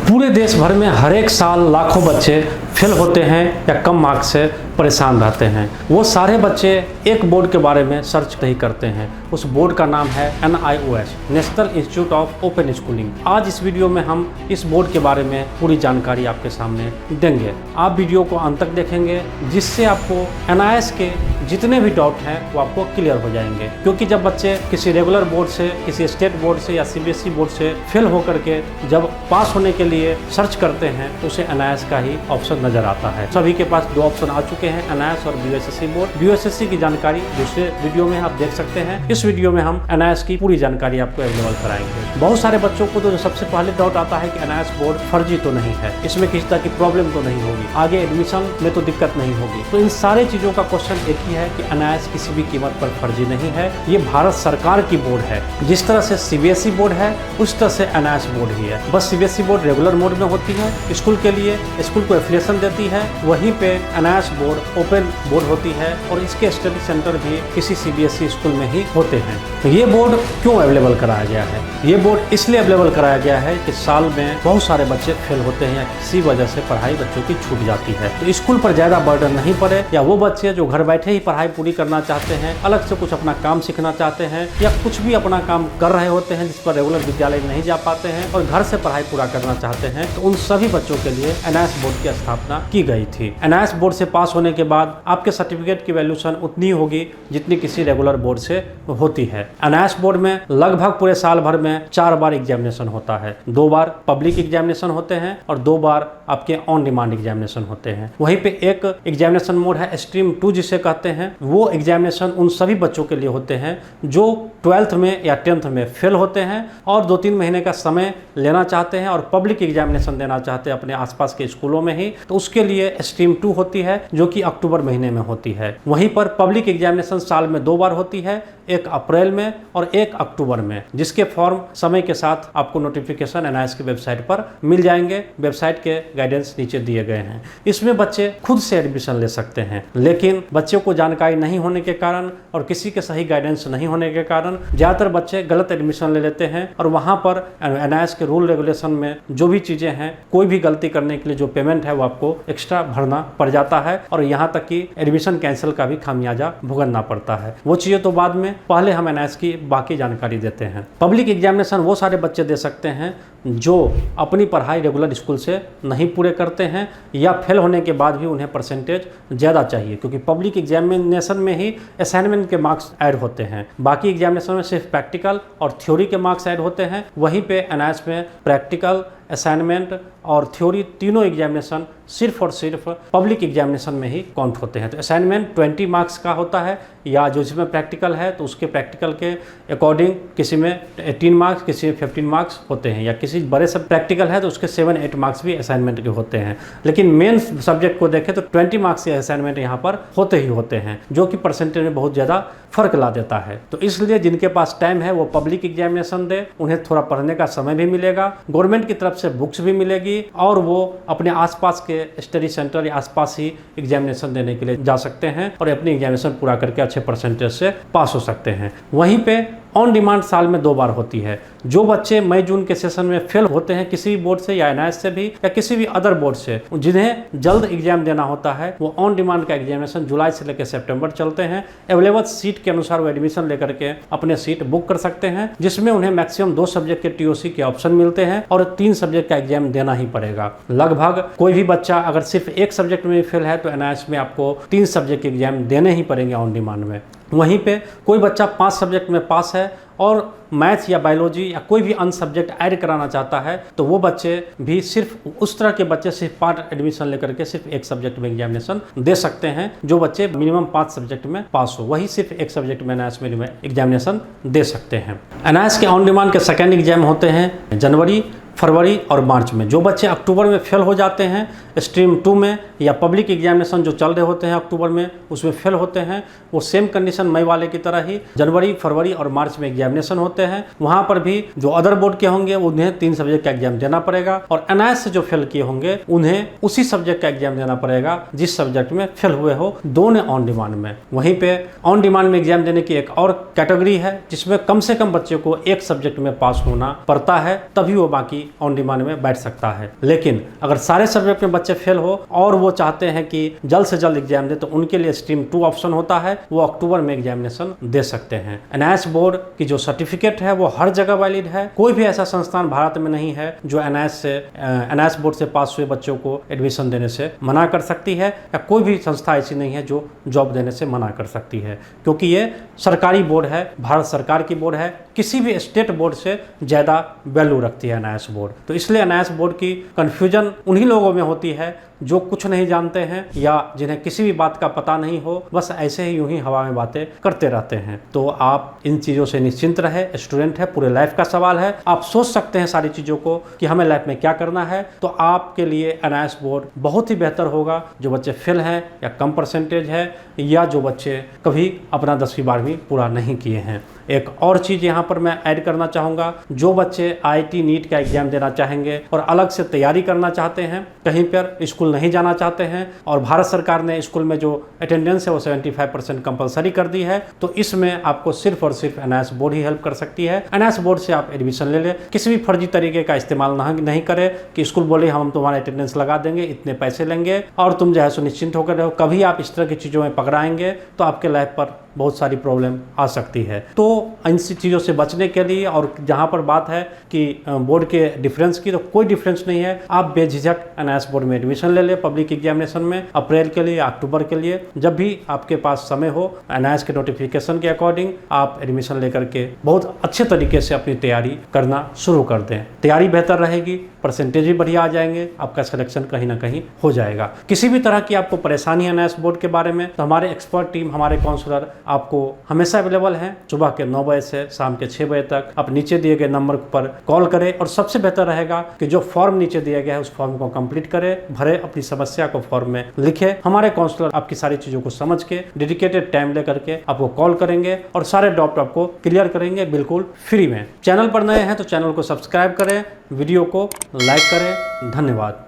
पूरे देश भर में हर एक साल लाखों बच्चे फेल होते हैं या कम मार्क्स से परेशान रहते हैं। वो सारे बच्चे एक बोर्ड के बारे में सर्च नहीं करते हैं। उस बोर्ड का नाम है NIOS, national institute of open schooling. आज इस वीडियो में हम इस बोर्ड के बारे में पूरी जानकारी आपके सामने देंगे। आप वीडियो को अंत तक देखेंगे जिससे आपको NIOS के जितने भी डाउट हैं वो आपको क्लियर हो जाएंगे। क्योंकि जब बच्चे किसी रेगुलर बोर्ड से, किसी स्टेट बोर्ड से या CBSE बोर्ड से फेल होकर के जब पास होने के लिए सर्च करते हैं तो उसे NIOS का ही ऑप्शन नजर आता है। सभी के पास दो ऑप्शन आ चुके हैं, NIOS और BUSSC बोर्ड। BUSSC की जानकारी दूसरे वीडियो में आप देख सकते हैं। इस वीडियो में हम NIOS की पूरी जानकारी आपको अवेलेबल कराएंगे। बहुत सारे बच्चों को तो जो सबसे पहले डाउट आता है कि NIOS बोर्ड फर्जी तो नहीं है, इसमें किसी तरह की प्रॉब्लम तो नहीं होगी, आगे एडमिशन में तो दिक्कत नहीं होगी। तो इन सारे चीजों का क्वेश्चन एक ही है कि NIOS किसी भी कीमत पर फर्जी नहीं है। ये भारत सरकार की बोर्ड है। जिस तरह से CBSE बोर्ड है उस तरह से NIOS बोर्ड ही है। बस CBSE बोर्ड रेगुलर मोड में होती है, स्कूल के लिए स्कूल को एफिलिएशन देती है, वहीं पे NIOS बोर्ड ओपन बोर्ड होती है और इसके स्टडी सेंटर भी किसी CBSE स्कूल में ही होते हैं। तो ये बोर्ड क्यों अवेलेबल कराया गया है? ये बोर्ड इसलिए अवेलेबल कराया गया है कि साल में बहुत सारे बच्चे फेल होते हैं या किसी वजह से पढ़ाई बच्चों की छूट जाती है, तो स्कूल पर ज्यादा बर्डन नहीं पड़े, या वो बच्चे जो घर बैठे ही पढ़ाई पूरी करना चाहते हैं, अलग से कुछ अपना काम सीखना चाहते हैं, या कुछ भी अपना काम कर रहे होते हैं जिस पर रेगुलर विद्यालय नहीं जा पाते हैं और घर से पढ़ाई पूरा करना चाहते हैं, तो उन सभी बच्चों के लिए NIOS बोर्ड की स्थापना की गई थी। NIOS बोर्ड से पास होने के बाद आपके सर्टिफिकेट की वैल्यूएशन उतनी होगी जितनी किसी रेगुलर बोर्ड से होती है। NIOS बोर्ड में लगभग पूरे साल भर में 4 बार एग्जामिनेशन होता है। 2 बार पब्लिक एग्जामिनेशन होते हैं और 2 बार आपके ऑन डिमांड एग्जामिनेशन होते हैं। वहीं पे एक एग्जामिनेशन मोड है स्ट्रीम 2 जिसे कहते हैं। वो एग्जामिनेशन उन सभी बच्चों के लिए होते हैं जो 12th में या 10th में फेल होते हैं और 2-3 महीने का समय लेना चाहते हैं और पब्लिक एग्जामिनेशन देना चाहते हैं अपने आसपास के स्कूलों में ही, तो उसके लिए स्ट्रीम 2 होती है जो कि अक्टूबर महीने में होती है। वहीं पर पब्लिक एग्जामिनेशन साल में 2 बार होती है, एक अप्रैल में और एक अक्टूबर में, जिसके फॉर्म समय के साथ आपको नोटिफिकेशन NIOS की वेबसाइट पर मिल जाएंगे। वेबसाइट के गाइडेंस नीचे दिए गए हैं। इसमें बच्चे खुद से एडमिशन ले सकते हैं, लेकिन बच्चों को जानकारी नहीं होने के कारण और किसी के सही गाइडेंस नहीं होने के कारण ज़्यादातर बच्चे गलत एडमिशन ले लेते हैं और वहाँ पर NIOS के रूल रेगुलेशन में जो भी चीज़ें हैं, कोई भी गलती करने के लिए जो पेमेंट है वो आपको एक्स्ट्रा भरना पड़ जाता है और यहाँ तक कि एडमिशन कैंसिल का भी खामियाजा भुगतना पड़ता है। वो चीज़ें तो बाद में, पहले हम NIOS की बाकी जानकारी देते हैं। पब्लिक एग्जामिनेशन वो सारे बच्चे दे सकते हैं जो अपनी पढ़ाई रेगुलर स्कूल से नहीं पूरे करते हैं या फेल होने के बाद भी उन्हें परसेंटेज ज़्यादा चाहिए, क्योंकि पब्लिक एग्जामिनेशन में ही असाइनमेंट के मार्क्स ऐड होते हैं। बाकी एग्जामिनेशन में सिर्फ प्रैक्टिकल और थ्योरी के मार्क्स ऐड होते हैं। वहीं पे NIOS में प्रैक्टिकल, असाइनमेंट और थ्योरी तीनों एग्जामिनेशन सिर्फ और सिर्फ पब्लिक एग्जामिनेशन में ही काउंट होते हैं। तो असाइनमेंट 20 मार्क्स का होता है, या जो जिसमें प्रैक्टिकल है तो उसके प्रैक्टिकल के अकॉर्डिंग किसी में 18 मार्क्स, किसी में 15 मार्क्स होते हैं, या किसी बड़े सब प्रैक्टिकल है तो उसके 7-8 मार्क्स भी असाइनमेंट के होते हैं। लेकिन मेन सब्जेक्ट को देखें तो 20 मार्क्स के असाइनमेंट यहाँ पर होते ही होते हैं, जो कि परसेंटेज में बहुत ज़्यादा फर्क ला देता है। तो इसलिए जिनके पास टाइम है वो पब्लिक एग्जामिनेशन दे, उन्हें थोड़ा पढ़ने का समय भी मिलेगा, गवर्नमेंट की तरफ से बुक्स भी मिलेगी और वो अपने आसपास के स्टडी सेंटर या आसपास ही एग्जामिनेशन देने के लिए जा सकते हैं और अपनी एग्जामिनेशन पूरा करके अच्छे परसेंटेज से पास हो सकते हैं। वहीं पे ऑन डिमांड साल में 2 बार होती है। जो बच्चे मई-जून के सेशन में फेल होते हैं किसी बोर्ड से या NIOS से भी या किसी भी अदर बोर्ड से, जिन्हें जल्द एग्जाम देना होता है, वो ऑन डिमांड का एग्जामिनेशन जुलाई से लेकर सितंबर चलते हैं। अवेलेबल सीट के अनुसार वो एडमिशन लेकर के अपने सीट बुक कर सकते हैं, जिसमें उन्हें मैक्सिमम 2 सब्जेक्ट के TOC के ऑप्शन मिलते हैं और 3 सब्जेक्ट का एग्जाम देना ही पड़ेगा। लगभग कोई भी बच्चा अगर सिर्फ एक सब्जेक्ट में फेल है तो NIOS में आपको 3 सब्जेक्ट के एग्जाम देने ही पड़ेंगे ऑन डिमांड में। वहीं पे कोई बच्चा 5 सब्जेक्ट में पास है और मैथ्स या बायोलॉजी या कोई भी अन्य सब्जेक्ट ऐड कराना चाहता है, तो वो बच्चे भी सिर्फ उस तरह के बच्चे सिर्फ पार्ट एडमिशन लेकर के सिर्फ एक सब्जेक्ट में एग्जामिनेशन दे सकते हैं। जो बच्चे मिनिमम 5 सब्जेक्ट में पास हो वही सिर्फ एक सब्जेक्ट में NIOS में एग्जामिनेशन दे सकते हैं। NIOS के ऑन डिमांड के सेकेंड एग्जाम होते हैं जनवरी, फरवरी और मार्च में। जो बच्चे अक्टूबर में फेल हो जाते हैं स्ट्रीम 2 में या पब्लिक एग्जामिनेशन जो चल रहे होते हैं अक्टूबर में, उसमें फेल होते हैं, वो सेम कंडीशन मई वाले की तरह ही जनवरी, फरवरी और मार्च में एग्जामिनेशन होते हैं। वहाँ पर भी जो अदर बोर्ड के होंगे उन्हें 3 सब्जेक्ट का एग्जाम देना पड़ेगा, और एनआईएस से जो फेल किए होंगे उन्हें उसी सब्जेक्ट का एग्जाम देना पड़ेगा जिस सब्जेक्ट में फेल हुए हो, दोनों ऑन डिमांड में। वहीं पे ऑन डिमांड में एग्जाम देने की एक और कैटेगरी है जिसमें कम से कम बच्चे को एक सब्जेक्ट में पास होना पड़ता है, तभी वो बाकी ऑन डिमांड में बैठ सकता है। लेकिन अगर सारे सब्जेक्ट में बच्चे फेल हो और वो चाहते हैं कि जल्द से जल्द एग्जाम दे, तो उनके लिए स्ट्रीम 2 ऑप्शन होता है, वो अक्टूबर में एग्जामिनेशन दे सकते हैं। एनआईएस बोर्ड की जो सर्टिफिकेट है वो हर जगह वैलिड है। कोई भी ऐसा संस्थान भारत में नहीं है जो एनआईएस बोर्ड से पास हुए बच्चों को एडमिशन देने से मना कर सकती है, या कोई भी संस्था ऐसी नहीं है जो जॉब देने से मना कर सकती है, क्योंकि ये सरकारी बोर्ड है, भारत सरकार की बोर्ड है, किसी भी स्टेट बोर्ड से ज़्यादा वैल्यू रखती है एनआईएस बोर्ड। तो इसलिए एनआईएस बोर्ड की कन्फ्यूजन उन्हीं लोगों में होती है जो कुछ नहीं जानते हैं या जिन्हें किसी भी बात का पता नहीं हो, बस ऐसे ही यूं ही हवा में बातें करते रहते हैं। तो आप इन चीज़ों से निश्चिंत रहे, स्टूडेंट है, पूरे लाइफ का सवाल है, आप सोच सकते हैं सारी चीज़ों को कि हमें लाइफ में क्या करना है, तो आपके लिए एनआईएस बोर्ड बहुत ही बेहतर होगा। जो बच्चे फेल हैं या कम परसेंटेज है, या जो बच्चे कभी अपना 10वीं 12वीं पूरा नहीं किए हैं। एक और चीज़ यहाँ पर मैं ऐड करना चाहूँगा, जो बच्चे आईआईटी नीट का एग्जाम देना चाहेंगे और अलग से तैयारी करना चाहते हैं, कहीं पर स्कूल नहीं जाना चाहते हैं, और भारत सरकार ने स्कूल में जो अटेंडेंस है वो 75% कंपलसरी कर दी है, तो इसमें आपको सिर्फ और सिर्फ एनआईएस बोर्ड ही हेल्प कर सकती है। एनआईएस बोर्ड से आप एडमिशन ले लें, किसी भी फर्जी तरीके का इस्तेमाल नहीं करें कि स्कूल बोले हम तुम्हारा अटेंडेंस लगा देंगे, इतने पैसे लेंगे और तुम जो है सुनिश्चिंत होकर रहो। कभी आप इस तरह की चीज़ों में पकड़ाएंगे तो आपके लाइफ पर बहुत सारी प्रॉब्लम आ सकती है। तो इन चीज़ों से बचने के लिए, और जहाँ पर बात है कि बोर्ड के डिफरेंस की, तो कोई डिफरेंस नहीं है। आप बेझिझक एनआईएस बोर्ड में एडमिशन ले लें पब्लिक एग्जामिनेशन में, अप्रैल के लिए, अक्टूबर के लिए, जब भी आपके पास समय हो। एनआईएस के नोटिफिकेशन के अकॉर्डिंग आप एडमिशन लेकर के बहुत अच्छे तरीके से अपनी तैयारी करना शुरू कर दें। तैयारी बेहतर रहेगी, परसेंटेज भी बढ़िया आ जाएंगे, आपका सिलेक्शन कहीं ना कहीं हो जाएगा। किसी भी तरह की आपको परेशानी है एनआईएस बोर्ड के बारे में, तो हमारे एक्सपर्ट टीम, हमारे काउंसलर आपको हमेशा अवेलेबल हैं। सुबह के 9 बजे से शाम के 6 बजे तक आप नीचे दिए गए नंबर पर कॉल करें, और सबसे बेहतर रहेगा कि जो फॉर्म नीचे दिया गया है उस फॉर्म को कंप्लीट करें, भरे, अपनी समस्या को फॉर्म में लिखें। हमारे काउंसलर आपकी सारी चीज़ों को समझ के डेडिकेटेड टाइम लेकर के आपको कॉल करेंगे और सारे डाउट आपको क्लियर करेंगे बिल्कुल फ्री में। चैनल पर नए हैं तो चैनल को सब्सक्राइब करें, वीडियो को लाइक करें। धन्यवाद।